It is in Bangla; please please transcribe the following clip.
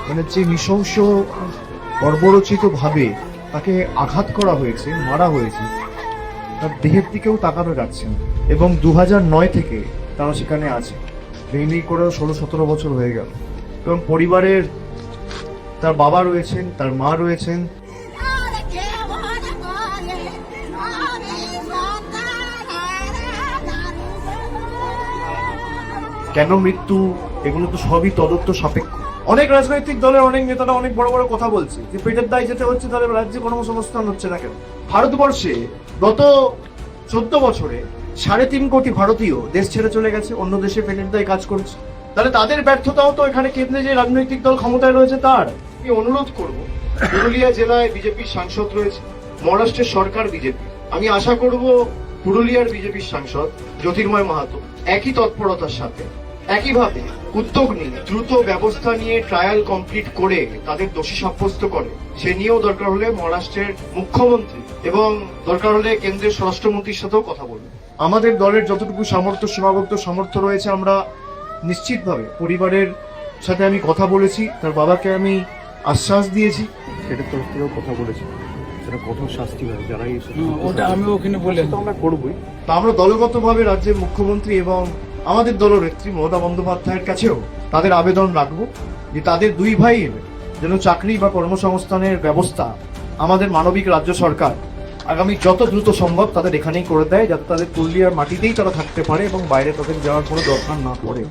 মানে যে নৃশংস বর্বরচিত ভাবে তাকে আঘাত করা হয়েছে, মারা হয়েছে, তার দেহের দিকেও তাকানো যাচ্ছে না। এবং 2009 থেকে তারা সেখানে আছে, ভেঙে করেও 16-17 বছর হয়ে গেল। এবং পরিবারের তার বাবা রয়েছেন, তার মা রয়েছেন। কেন মৃত্যু, এগুলো তো সবই তদন্ত সাপেক্ষ। অনেক রাজনৈতিক দলের অনেক নেতারা অনেক বড় বড় কথা বলছে যে পেটের দায় যেতে হচ্ছে, তাহলে রাজ্যে কর্মসংস্থান হচ্ছে না কেন? ভারতবর্ষে গত 14 বছরে 3.5 কোটি ভারতীয় দেশ ছেড়ে চলে গেছে, অন্য দেশে পেটের দায় কাজ করছে। তাহলে তাদের ব্যর্থতাও তো এখানে কেন্দ্রে যে রাজনৈতিক দল ক্ষমতায় রয়েছে তার। আমি অনুরোধ করব, পুরুলিয়া জেলায় বিজেপির সাংসদ রয়েছে, মহারাষ্ট্রের সরকার বিজেপি। আমি আশা করব পুরুলিয়ার বিজেপির সাংসদ জ্যোতির্ময় মাহাতো একই তৎপরতার সাথে, একইভাবে উদ্যোগ নিয়ে দ্রুত ব্যবস্থা নিয়ে ট্রায়াল কমপ্লিট করে তাদের দোষী সাব্যস্ত করে, সে নিয়েও দরকার হলে মহারাষ্ট্রের মুখ্যমন্ত্রী এবং দরকার হলে কেন্দ্রের স্বরাষ্ট্রমন্ত্রীর সাথেও কথা বলবে। আমাদের দলের যতটুকু সামর্থ্য, সীমাবদ্ধ সামর্থ্য রয়েছে, আমরা নিশ্চিতভাবে পরিবারের সাথে আমি কথা বলেছি, তার বাবাকে আমি আশ্বাস দিয়েছি, সেটার তরফ থেকেও কথা বলেছি, সেটা কঠোর শাস্তি হয় যারা এই ওটা আমি ওখানে বলে আমরা করবই। তা আমরা দলগতভাবে রাজ্যের মুখ্যমন্ত্রী এবং আমাদের দলনেত্রী মমতা বন্দ্যোপাধ্যায়ের কাছেও তাদের আবেদন রাখবো যে তাদের দুই ভাইয়ের যেন চাকরি বা কর্মসংস্থানের ব্যবস্থা আমাদের মানবিক রাজ্য সরকার আগামী যত দ্রুত সম্ভব তাদের এখানেই করে দেয়, যাতে তাদের পুরুলিয়ার মাটিতেই তারা থাকতে পারে এবং বাইরে তাদের যাওয়ার কোনো দরকার না পড়ে।